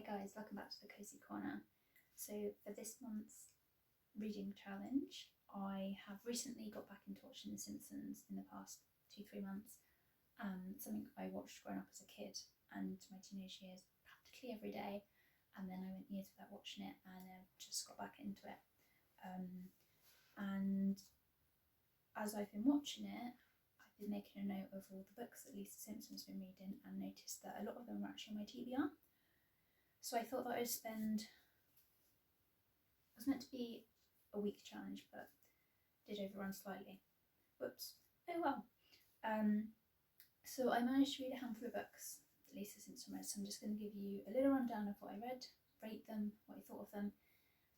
Hi guys, welcome back to the Cozy Corner. So for this month's reading challenge, I have recently got back into watching The Simpsons in the past 2-3 months. Something I watched growing up as a kid and my teenage years practically every day, and then I went years without watching it and just got back into it. And as I've been watching it, I've been making a note of all the books that Lisa Simpson's been reading and noticed that a lot of them were actually on my TBR. So I thought that it was meant to be a week challenge, but did overrun slightly. Whoops. Oh well. So I managed to read a handful of books that Lisa Simpson read, so I'm just going to give you a little rundown of what I read, rate them, what I thought of them,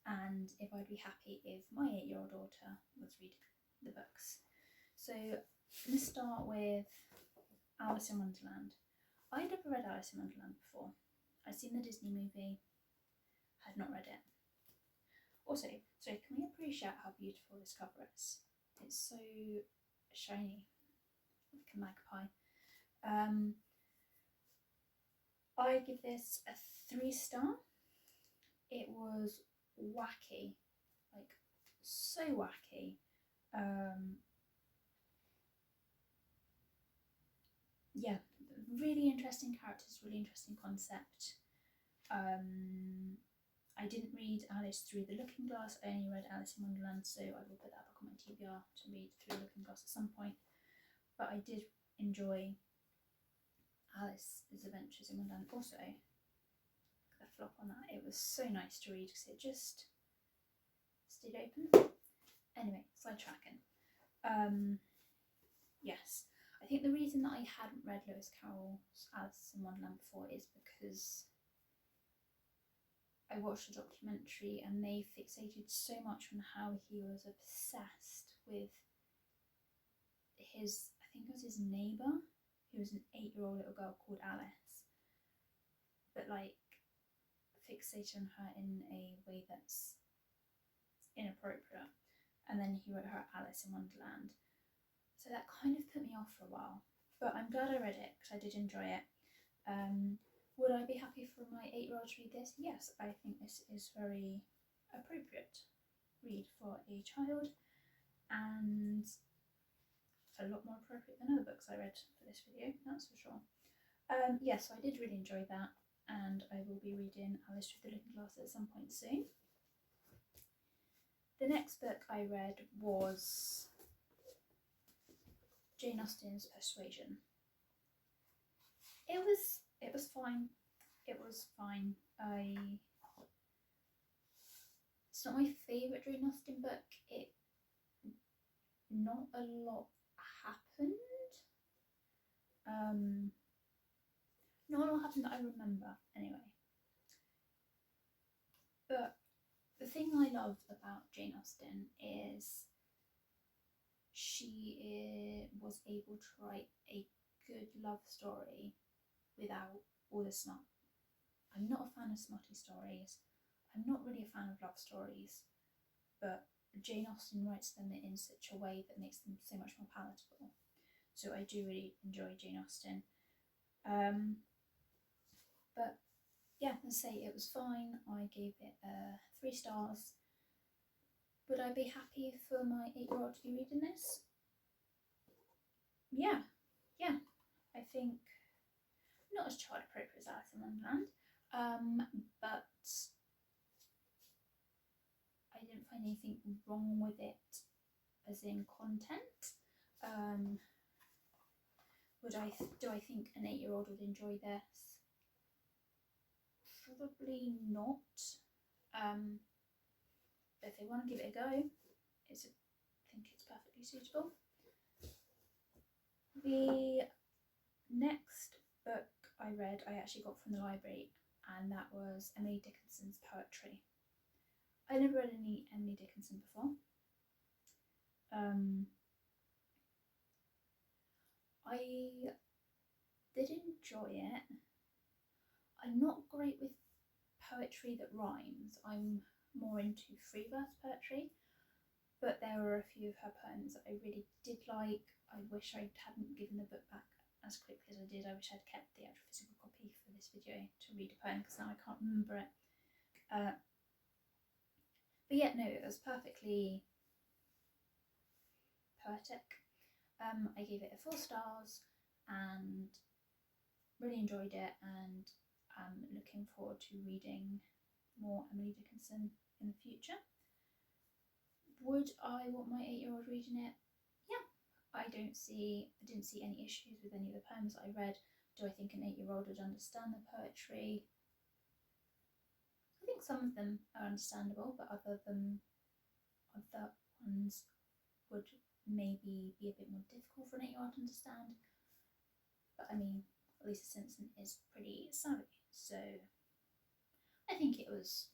and if I'd be happy if my 8-year-old daughter was reading the books. So I'm going to start with Alice in Wonderland. I'd never read Alice in Wonderland before. I'd seen the Disney movie, had not read it. Also, sorry, can we appreciate how beautiful this cover is? It's so shiny, like a magpie. I give this a 3-star. It was wacky, like so wacky. Yeah, really interesting characters, really interesting concept. I didn't read Alice Through the Looking Glass, I only read Alice in Wonderland, so I will put that book on my TBR to read Through the Looking Glass at some point. But I did enjoy Alice's Adventures in Wonderland. Also, the flop on that, it was so nice to read because it just stayed open. Anyway, sidetracking. Yes, I think the reason that I hadn't read Lewis Carroll's Alice in Wonderland before is because I watched a documentary and they fixated so much on how he was obsessed with his, I think it was his neighbour, who was an 8-year-old little girl called Alice, but like fixated on her in a way that's inappropriate, and then he wrote her Alice in Wonderland. So that kind of put me off for a while, but I'm glad I read it because I did enjoy it. Would I be happy for my 8-year-old to read this? Yes, I think this is very appropriate read for a child, and a lot more appropriate than other books I read for this video, that's for sure. Yes, I did really enjoy that, and I will be reading Alice Through the Looking Glass at some point soon. The next book I read was Jane Austen's Persuasion. It was fine. It was fine. It's not my favourite Jane Austen book. Not a lot happened. Not a lot happened that I remember, anyway. But the thing I love about Jane Austen is she was able to write a good love story without all the snot. I'm not a fan of snotty stories. I'm not really a fan of love stories, but Jane Austen writes them in such a way that makes them so much more palatable. So I do really enjoy Jane Austen. But yeah, let's say it was fine. I gave it 3 stars. Would I be happy for my 8-year-old to be reading this? Yeah. I think not as child appropriate as Alice in Wonderland, but I didn't find anything wrong with it as in content. Do I think an 8-year-old would enjoy this? Probably not. But if they want to give it a go, I think it's perfectly suitable. The next book I read I actually got from the library, and that was Emily Dickinson's Poetry. I never read any Emily Dickinson before. I did enjoy it. I'm not great with poetry that rhymes. I'm more into free verse poetry, but there were a few of her poems that I really did like. I wish I hadn't given the book back as quickly as I did. I wish I'd kept the actual physical copy. specifically for this video to read a poem because now I can't remember it. But yeah, no, it was perfectly poetic. I gave it 4 stars and really enjoyed it, and I'm looking forward to reading more Emily Dickinson in the future. Would I want my 8-year-old reading it? Yeah. I didn't see any issues with any of the poems that I read. Do I think an 8-year-old would understand the poetry? I think some of them are understandable, but other ones would maybe be a bit more difficult for an 8-year-old to understand. But I mean, Lisa Simpson is pretty savvy, so I think it was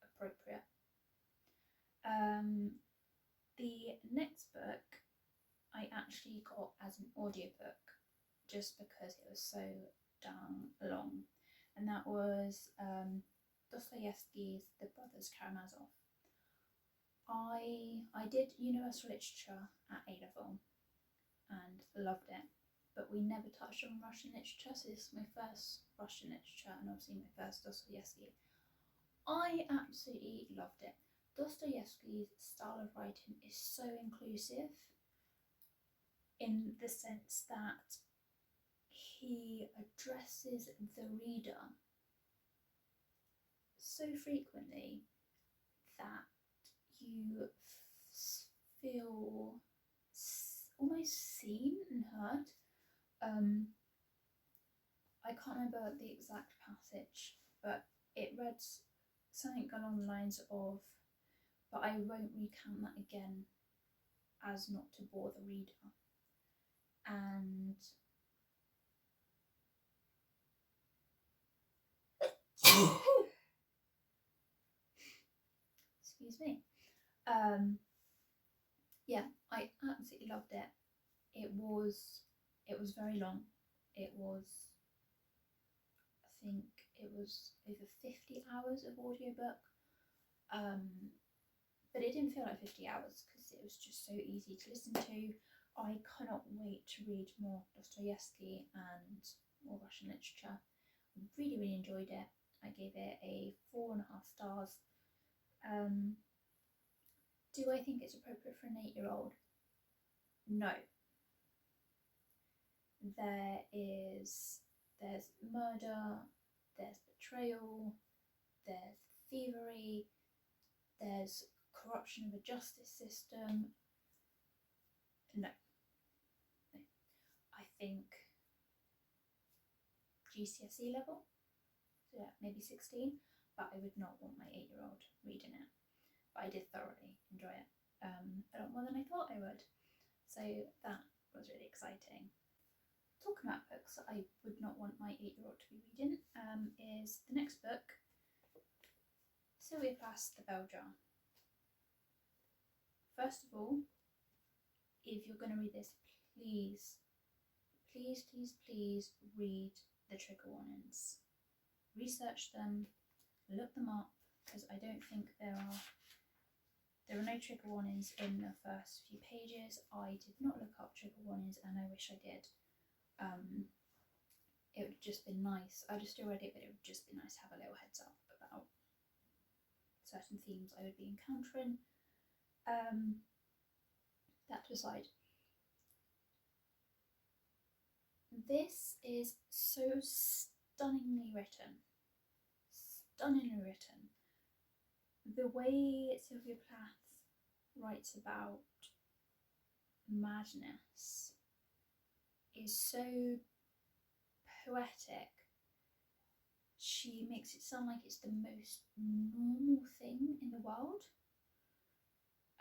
appropriate. The next book I actually got as an audiobook just because it was so darn long, and that was Dostoevsky's The Brothers Karamazov. I did universal literature at A-level and loved it, but we never touched on Russian literature, so this is my first Russian literature and obviously my first Dostoevsky. I absolutely loved it. Dostoevsky's style of writing is so inclusive in the sense that he addresses the reader so frequently that you feel almost seen and heard. I can't remember the exact passage, but it read something along the lines of, but I won't recount that again as not to bore the reader. And excuse me. Yeah, I absolutely loved it. It was very long. It was, I think it was over 50 hours of audiobook. But it didn't feel like 50 hours because it was just so easy to listen to. I cannot wait to read more Dostoevsky and more Russian literature. I really enjoyed it. I gave it a 4.5 stars. Do I think it's appropriate for an 8-year-old? No. There's murder, there's betrayal, there's thievery, there's corruption of the justice system. No. I think GCSE level, so yeah, maybe 16, but I would not want my 8-year-old reading it. But I did thoroughly enjoy it, a lot more than I thought I would. So that was really exciting. Talking about books that I would not want my 8-year-old to be reading, is the next book, Sylvia Plath's The Bell Jar. First of all, if you're going to read this, please read the trigger warnings. Research them, look them up, because I don't think there are no trigger warnings in the first few pages. I did not look up trigger warnings and I wish I did. It would have just been nice. I just still read it, but it would just be nice to have a little heads up about certain themes I would be encountering. That aside, this is so stunningly written. The way Sylvia Plath writes about madness is so poetic. She makes it sound like it's the most normal thing in the world.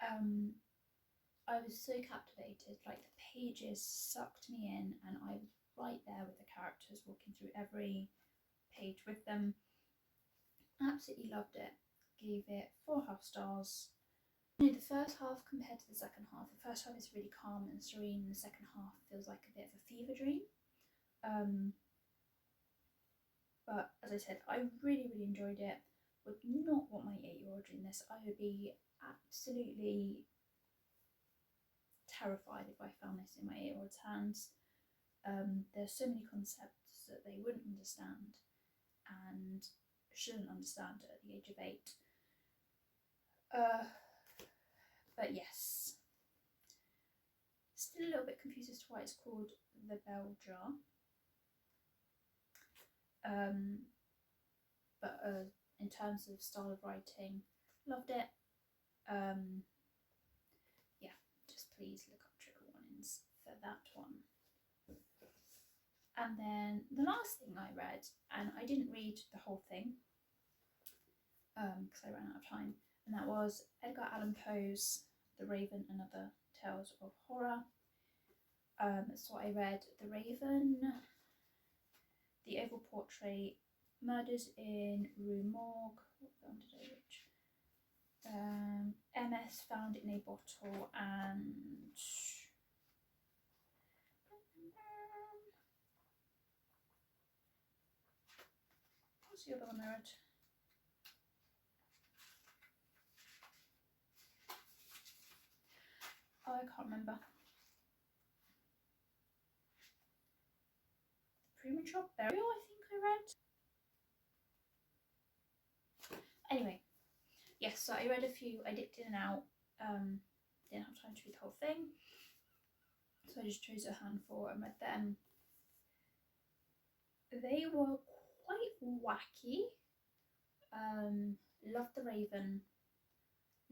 I was so captivated, like the pages sucked me in and I was right there with the characters, walking through every page with them. Absolutely loved it. Gave it 4.5 stars. The first half compared to the second half, the first half is really calm and serene, and the second half feels like a bit of a fever dream. But as I said, I really enjoyed it. Would not want my 8-year-old reading this. I would be absolutely terrified if I found this in my 8-year-old's hands. There's so many concepts that they wouldn't understand and shouldn't understand at the age of 8. But yes, still a little bit confused as to why it's called The Bell Jar. But in terms of style of writing, loved it. Yeah, just please look up trigger warnings for that one. And then the last thing I read, and I didn't read the whole thing because I ran out of time, and that was Edgar Allan Poe's The Raven and Other Tales of Horror. So I read The Raven, The Oval Portrait, Murders in Rue Morgue, what one did I read? MS Found in a Bottle, and what's the other one I read? Oh, I can't remember. Premature Burial, I think I read. Anyway, yes, so I read a few, I dipped in and out, didn't have time to read the whole thing, so I just chose a handful and read them. They were quite wacky. Loved The Raven,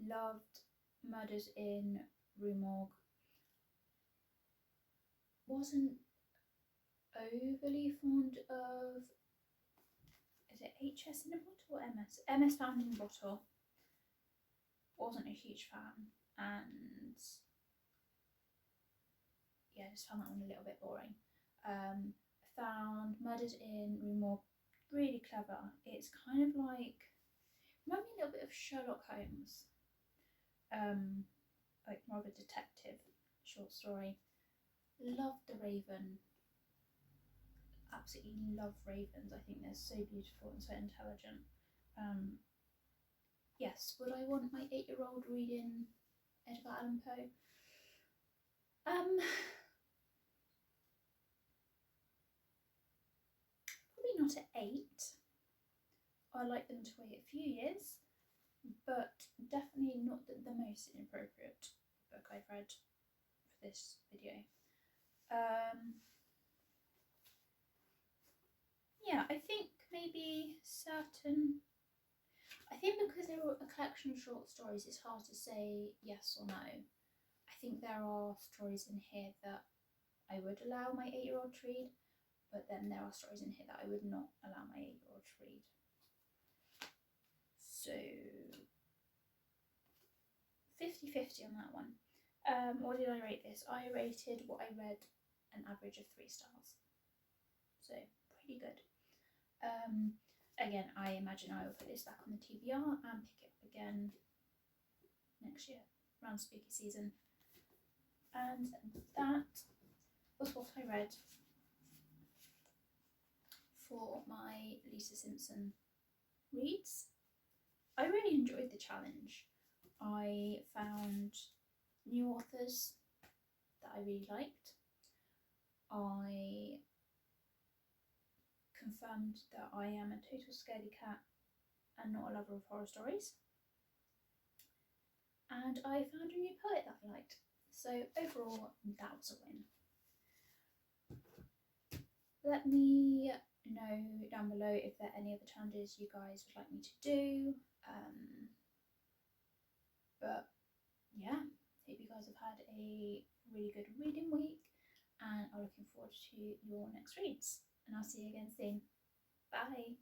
loved Murders in Rue Morgue. Wasn't overly fond of, is it HS in a bottle or MS? MS Found in a Bottle. Wasn't a huge fan, and yeah, I just found that one a little bit boring. Found Murders in Rue Morgue really clever. It's kind of like, reminds me a little bit of Sherlock Holmes, like more of a detective short story. Loved The Raven. Absolutely love ravens. I think they're so beautiful and so intelligent. Yes, would I want my 8-year-old reading Edgar Allan Poe? Probably not at 8. I like them to wait a few years, but definitely not the most inappropriate book I've read for this video. Yeah, I think maybe certain, I think because they're a collection of short stories, it's hard to say yes or no. I think there are stories in here that I would allow my 8-year-old to read, but then there are stories in here that I would not allow my 8-year-old to read. So 50-50 on that one. What did I rate this? I rated what I read an average of 3 stars. So pretty good. Again, I imagine I will put this back on the TBR and pick it up again next year, around spooky season. And that was what I read for my Lisa Simpson reads. I really enjoyed the challenge. I found new authors that I really liked. I confirmed that I am a total scaredy cat and not a lover of horror stories. And I found a new poet that I liked. So overall, that was a win. Let me know down below if there are any other challenges you guys would like me to do. But yeah, hope you guys have had a really good reading week and are looking forward to your next reads. And I'll see you again soon. Bye.